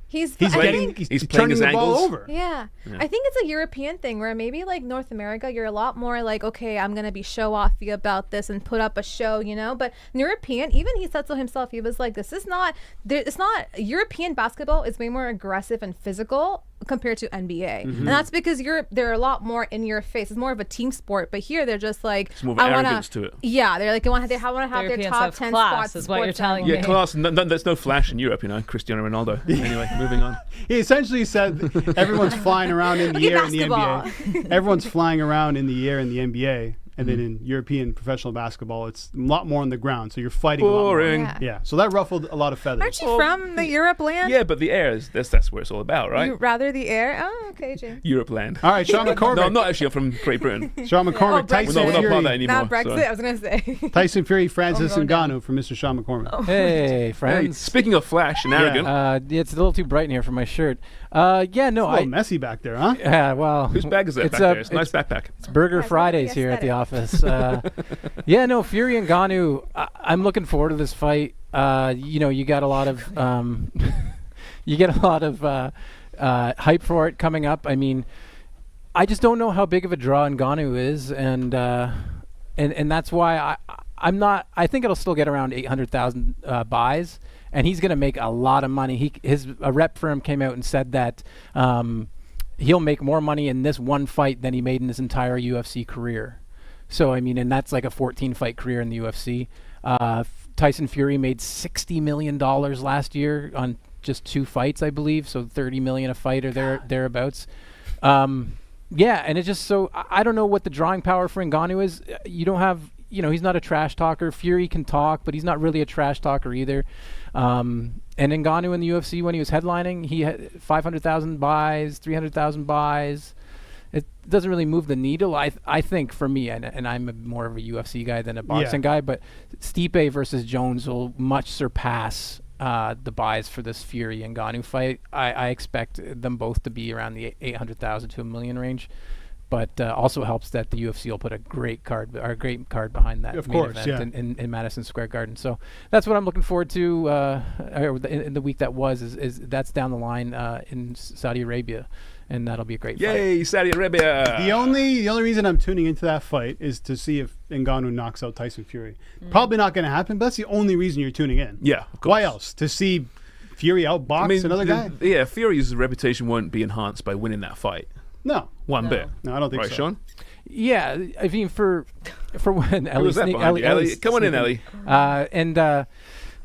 He's playing turning his the ball angles. over. Yeah. I think it's a European thing where maybe like North America, you're a lot more like, okay, I'm going to be show-offy about this and put up a show, But European, even he said so himself, he was like, it's not, European basketball is way more aggressive and physical compared to NBA. And that's because they're a lot more in your face. It's more of a team sport. But here they're just like, It's more of arrogance to it. Yeah, they're like, they want to have their Europeans top have 10 class, spots. is what you're telling me. Yeah, class. There's no flash in Europe, Cristiano Ronaldo. Anyway, moving on. He essentially said everyone's flying around in the air in the NBA. Everyone's flying around in the air in the NBA. And then in European professional basketball, it's a lot more on the ground. So you're fighting Boring. a lot more. Yeah. So that ruffled a lot of feathers. Aren't you from the Europe land? Yeah, but the air that's where it's all about, right? You rather the air? Oh, okay, James. Europe land. All right, Sean McCormick. No, I'm not actually. I'm from Great Britain. Sean McCormick, Oh, Tyson We're not part of that Fury. anymore. Not Brexit, so. I was going to say. Tyson Fury, Francis Oh, no, Ngannou from Mr. Sean McCormick. Hey, Hey, friends. speaking of flash and arrogant, It's a little too bright in here for my shirt. Yeah, no, It's a little messy back there, huh? Yeah, well. whose bag is that back there? It's a nice backpack. It's Burger Guys, Fridays look at the here at the aesthetic. office. Yeah, no, Fury and Ngannou. I'm looking forward to this fight. You got a lot of hype for it coming up. I mean, I just don't know how big of a draw Ngannou is, and that's why I'm not. I think it'll still get around 800,000 buys, and he's going to make a lot of money. A rep for him came out and said that. He'll make more money in this one fight than he made in his entire UFC career. So, I mean, and that's like a 14-fight career in the UFC. Tyson Fury made $60 million last year on just 2 fights, I believe. So $30 million a fight or thereabouts. Yeah, and it's just so I don't know what the drawing power for Ngannou is. You don't have he's not a trash talker. Fury can talk, but he's not really a trash talker either. And Ngannou in the UFC, when he was headlining, he had 500,000 buys, 300,000 buys. It doesn't really move the needle, I think, for me, and I'm more of a UFC guy than a boxing guy, but Stipe versus Jones will much surpass the buys for this Fury and Ngannou fight. I expect them both to be around the 800,000 to 1 million range. But also helps that the UFC will put a great card behind that event in Madison Square Garden. So that's what I'm looking forward to in the week that was. Is that's down the line in Saudi Arabia, and that'll be a great fight. Yay, Saudi Arabia! The only reason I'm tuning into that fight is to see if Ngannou knocks out Tyson Fury. Probably not going to happen, but that's the only reason you're tuning in. Yeah, of course. Why else? To see Fury outbox another guy? Yeah, Fury's reputation won't be enhanced by winning that fight. No. One bit. No, I don't think right, so. Shawn? Yeah, I mean, for when Ellie, come on in, Ellie.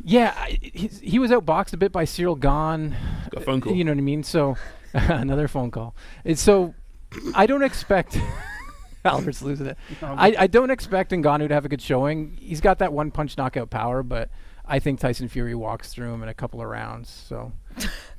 He was outboxed a bit by Cyril Gahn. Got a phone call. You know what I mean? So another phone call. And so I don't expect Albert's losing it. I don't expect Ngannou to have a good showing. He's got that one punch knockout power, but I think Tyson Fury walks through him in a couple of rounds. So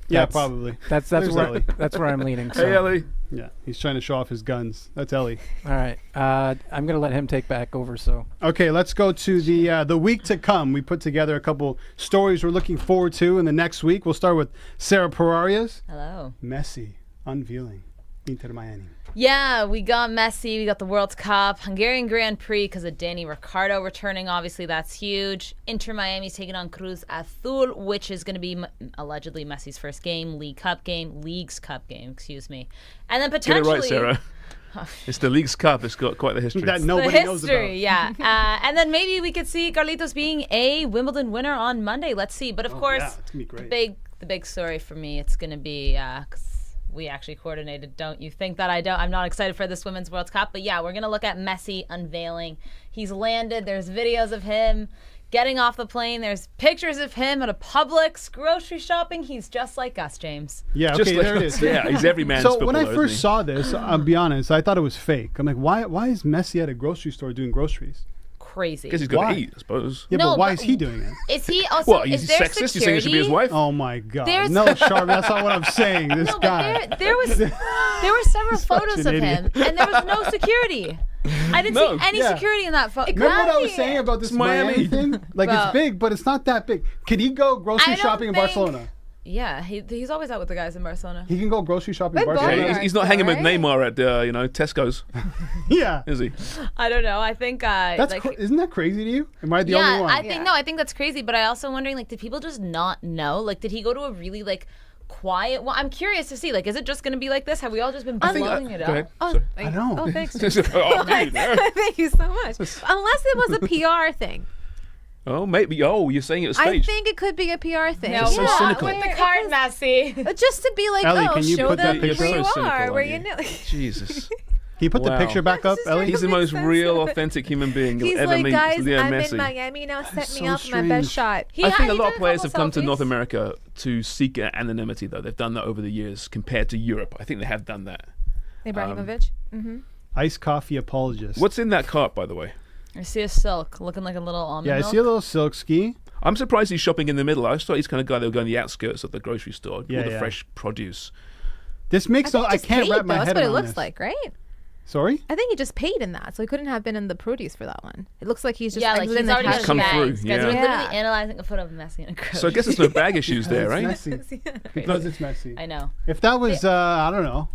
yeah, probably. That's where I'm leaning. So. Hey, Ellie. Yeah, he's trying to show off his guns. That's Ellie. All right, I'm gonna let him take back over. So okay, let's go to the week to come. We put together a couple stories we're looking forward to in the next week. We'll start with Sara Perarias. Hello. Messi unveiling Inter Miami. Yeah, we got Messi, we got the World Cup, Hungarian Grand Prix because of Danny Ricciardo returning. Obviously, that's huge. Inter Miami's taking on Cruz Azul, which is going to be allegedly Messi's first League's Cup game, excuse me. And then potentially... Get it right, Sarah. It's the League's Cup. It's got quite the history. That nobody knows about. Yeah. And then maybe we could see Carlitos being a Wimbledon winner on Monday. Let's see. But of course, it's gonna be great. The big story for me, it's going to be... we actually coordinated. Don't you think that I'm not excited for this Women's World Cup. But yeah, we're going to look at Messi unveiling. He's landed. There's videos of him getting off the plane. There's pictures of him at a Publix grocery shopping. He's just like us, James. Yeah, just okay, like there it is. Yeah, he's every man's So footballer, when I first saw this, I'll be honest, I thought it was fake. I'm like, why is Messi at a grocery store doing groceries? Crazy. Because he's got to eat, I suppose. Yeah, but why is he doing it? Is he also? What, he's is there sexist? security? You saying it should be his wife? Oh my God! There's- No, Sharman, that's not what I'm saying. This guy. But there were several photos of him, and there was no security. I didn't see any security in that photo. Remember what I was saying about this Miami thing? Like, it's big, but it's not that big. Could he go grocery shopping in Barcelona? Yeah, he's always out with the guys in Barcelona. He can go grocery shopping in Barcelona. Yeah, he's not hanging with Neymar at Tesco's. Yeah, is he? I don't know. I think isn't that crazy to you? Am I the only one? I think that's crazy. But I also wondering, like, did people just not know? Like, did he go to a really quiet? Well, I'm curious to see. Is it just going to be like this? Have we all just been blowing it up? I don't know. Oh, thanks. Thank you so much. Unless it was a PR thing. Oh, maybe. Oh, you're saying it was staged. I think it could be a PR thing. No, so cynical. with the card, Messi. Just to be like, Ellie, can you show put that them picture where you so are, cynical, where aren't you know. Jesus. Can you put the picture back up, Ellie? He's the most real, authentic human being you'll He's ever like, meet. guys, Leo I'm Messi. in Miami now. Set so me up my best shot. I think a lot of players have come to selfies. North America to seek anonymity, though. They've done that over the years compared to Europe. I think they have done that. Ibrahimovic. Iced coffee apologist. What's in that cart, by the way? I see a silk looking like a little almond milk. I see a little silk ski. I'm surprised he's shopping in the middle. I thought he's kind of guy that would go on the outskirts of the grocery store, all the fresh produce. This makes I can't wrap my head around this. That's what it looks like, right? Sorry? I think he just paid in that, so he couldn't have been in the produce for that one. It looks like he's just he's in the already cash. come through. Guys, Yeah. we're literally analyzing a photo of Messi in a grocery. So I guess there's no bag issues there, right? Messy. Because it's messy. I know. If that was, I don't know,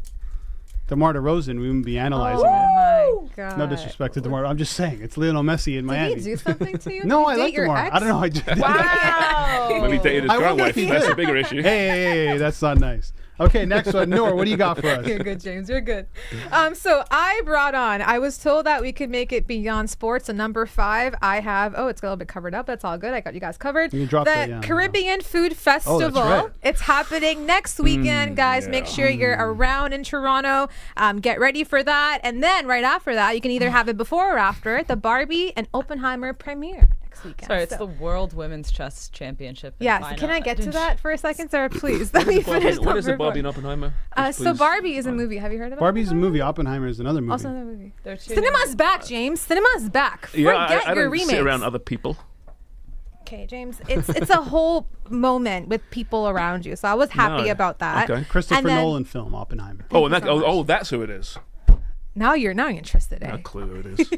DeMar DeRozan, we wouldn't be analyzing it. Oh my God. No disrespect to DeMar. I'm just saying, it's Lionel Messi in Miami. Did he do something to you? No, Did I you like date your DeMar. ex? I don't know. I just Wow. Maybe dated his I current wonder wife. if he That's did. a bigger issue. Hey, that's not nice. Okay, next one. Noor, what do you got for us? You're good, James. You're good. So I was told that we could make it beyond sports. And number 5, I have, it's got a little bit covered up. That's all good. I got you guys covered. You dropped the it, yeah. Caribbean Food Festival. right. It's happening next weekend, guys. Make sure you're around in Toronto. Get ready for that. And then right after that, you can either have it before or after the Barbie and Oppenheimer premiere. next weekend. Sorry, it's So- the World Women's Chess Championship. in Yes, final. can I get to that for a second, Sarah? Please, let me finish. What is the number Barbie and four. Oppenheimer? So Barbie is a movie. Have you heard of it? Barbie's a movie. Oppenheimer is another movie. Also another movie. They're two- Cinema's back, James. Cinema's back. Yeah, Forget I your don't remakes. sit around other people. Okay, James. It's a whole moment with people around you. So I was happy No. about that. Okay. Christopher And then- Nolan film, Oppenheimer. Oh, you and that, so much. that's who it is. Now you're interested, eh? No clue who it is.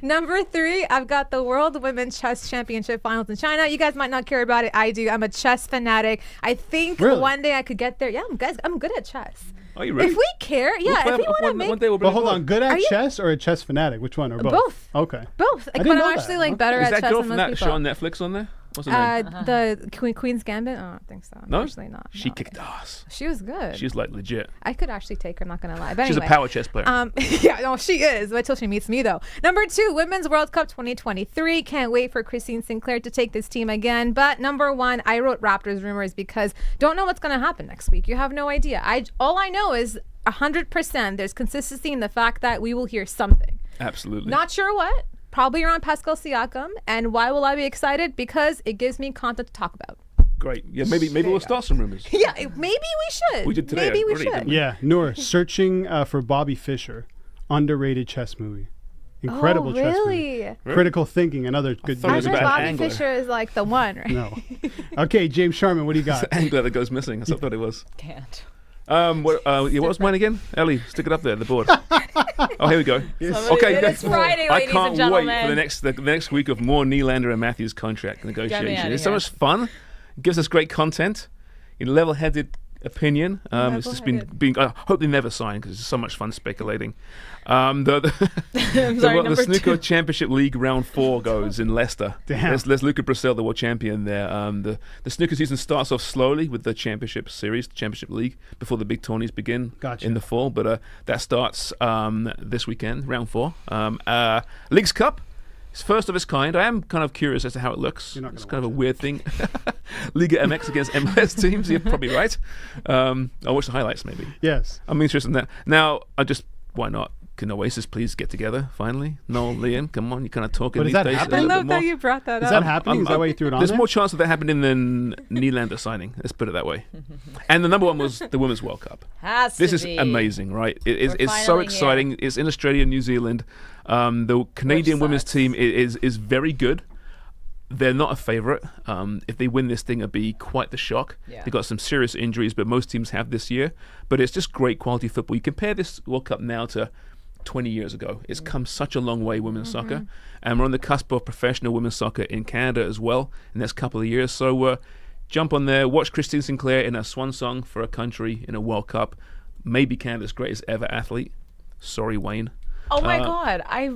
Number 3, I've got the World Women's Chess Championship Finals in China. You guys might not care about it. I do. I'm a chess fanatic. I think Really? one day I could get there. Yeah, guys, I'm good at chess. Are you really? If we care, yeah. If we want to make one day we'll But hold on, good Are at you- chess or a chess fanatic? Which one or both? Both. Okay. both, like, didn't but know I'm that. actually like Okay. better Is at that chess girl than from most that people. show on Netflix on there? What's her name? The Queen's Gambit. Oh, I don't think so. No? Unfortunately not. She No. kicked ass. She was good. She's like legit. I could actually take her. I'm not gonna lie. But She's anyway. a power chess player. Yeah, no, she is. Wait till she meets me, though. Number 2, Women's World Cup 2023. Can't wait for Christine Sinclair to take this team again. But number 1, I wrote Raptors rumors because don't know what's going to happen next week. You have no idea. All I know is 100% there's consistency in the fact that we will hear something. Absolutely. Not sure what. Probably around Pascal Siakam. And why will I be excited? Because it gives me content to talk about. Great. Yeah, maybe we'll start some rumors. Yeah, maybe we should. We did today Maybe we already, should. didn't we? Yeah, Noor, searching for Bobby Fischer, underrated chess movie. Incredible Oh, chess really? movie. Critical Thinking, another good thought it I was bet about Bobby angler. Fischer is like the one, right? No. Okay, James Sharman, what do you got? Angler that goes missing. That's what I thought it was. Can't. What was mine again? Ellie, stick it up there, the board. Oh, here we go. Okay, It's Friday, I ladies can't and gentlemen. wait for the next week of more Nylander and Matthews contract negotiation. outta It's so here. much fun. It gives us great content. Level-headed opinion. It's just been I hope they never sign because it's so much fun speculating. The number Snooker 2. Championship League round 4 goes in Leicester. Damn. There's Luca Brissell, the world champion there. The snooker season starts off slowly with the Championship Series, the Championship League, before the big tourneys begin Gotcha. in the fall. But that starts this weekend, round 4. Leagues Cup. It's first of its kind. I am kind of curious as to how it looks. You're not It's gonna kind of a watch weird thing. Liga MX against MLS teams. You're probably right. I'll watch the highlights maybe. Yes. I'm interested in that. Now, why not? Can Oasis please get together finally? Noel, Liam, come on, you're kind of talking But is these that days. happening? a I little love bit that more. you brought that Is up. that happening? Is that why you threw it on There's there? more chance of that happening than Nylander signing. Let's put it that way. And the number one was the Women's World Cup. Has This to is be. amazing, right? It's so finally exciting. It's in Australia and New Zealand. The Canadian women's sucks. team is very good. They're not a favourite. If they win this thing, it'll be quite the shock. Yeah. They've got some serious injuries, but most teams have this year. But it's just great quality football. You compare this World Cup now to 20 years ago. It's come such a long way, women's soccer. And we're on the cusp of professional women's soccer in Canada as well in the next couple of years. So jump on there, watch Christine Sinclair in a swan song for a country in a World Cup. Maybe Canada's greatest ever athlete. Sorry, Wayne. Oh my God! I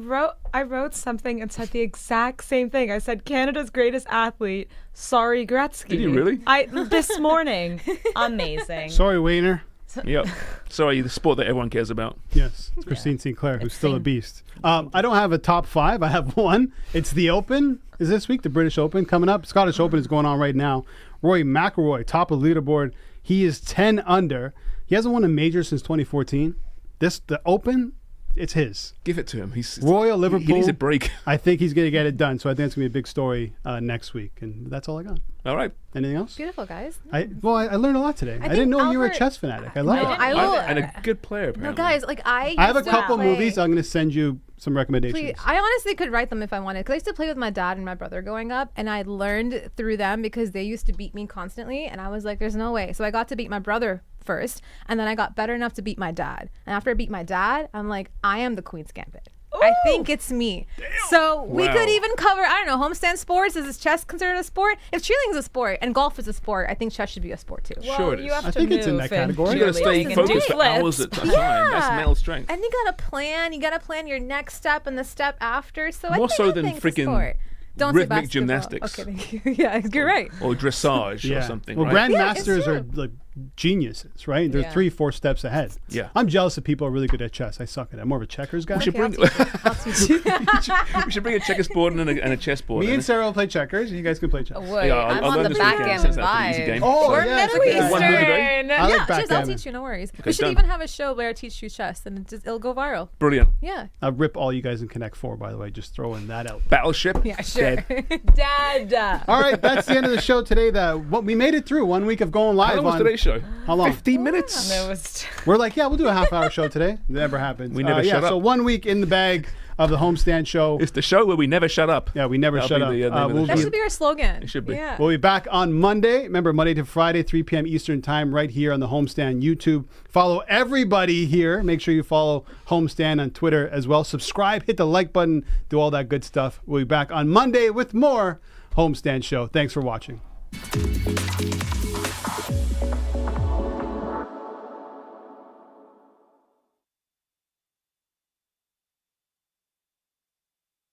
wrote something and said the exact same thing. I said Canada's greatest athlete. Sorry, Gretzky. Did you really? This morning. Amazing. Sorry, Wayner. Yep. Sorry, the sport that everyone cares about. Yes, it's Christine Sinclair, who's still a beast. I don't have a top 5. I have one. It's the Open. Is this week the British Open coming up? Scottish Open is going on right now. Rory McIlroy, top of the leaderboard. He is 10 under. He hasn't won a major since 2014. The Open, it's his. Give it to him. Royal Liverpool. He needs a break. I think he's going to get it done. So I think it's going to be a big story next week. And that's all I got. All right. Anything else? Beautiful, guys. I learned a lot today. I didn't think know you were a Albert- chess fanatic. I love No, it. I will. And a good player, apparently. No, guys, like I I have a used to couple play- movies. I'm going to send you some recommendations. Please, I honestly could write them if I wanted, because I used to play with my dad and my brother growing up, and I learned through them because they used to beat me constantly, and I was like, "There's no way." So I got to beat my brother first, and then I got better enough to beat my dad. And after I beat my dad, I'm like, I am the Queen's Gambit. I think it's me. So we Wow. could even cover, I don't know, homestand sports. Is chess considered a sport? If cheerleading is a sport and golf is a sport, I think chess should be a sport too. Sure it is. You have I to think it's in move that category. You got to stay cheerleading and focused do for hours flips. at a time. That's mental strength. And you gotta plan. You gotta plan your next step and the step after. So I More think, so I than think it's a freaking sport. Don't say rhythmic basketball. gymnastics. Okay, thank you. Yeah, you're right. Or dressage or Yeah. something, Well, right? Yeah, it's grandmasters are true. like geniuses, right? They're 3-4 steps ahead. Yeah. I'm jealous of people who are really good at chess. I suck at it. I'm more of a checkers guy. We should bring a checkers board and a chess board. Me and Sarah will play checkers. You guys can play chess. Wait, Yeah, I'm I'll on learn the this weekend backgammon since that's an easy game. vibe. Oh, We're yes, Middle okay. One movie, Eastern. I like Chess, I'll backgammon. teach you. No worries. Okay, We should done. even have a show where I teach you chess, and it'll go viral. Brilliant. Yeah. I'll rip all you guys in Connect 4, by the way. Just throwing that out. Battleship. Yeah, sure. Dead. Dad. All right, that's the end of the show today. We made it through 1 week of going live. How long was today's show? How long? 15 minutes. That was We're like, yeah, we'll do a half-hour show today. Never happens. We never shut So up. 1 week in the bag of the Homestand Show. It's the show where we never shut up. Yeah, we never That'll shut be up. the, name of the That show. should be our slogan. It should be. Yeah. We'll be back on Monday. Remember, Monday to Friday, 3 p.m. Eastern Time, right here on the Homestand YouTube. Follow everybody here. Make sure you follow Homestand on Twitter as well. Subscribe, hit the like button, do all that good stuff. We'll be back on Monday with more Homestand Show. Thanks for watching.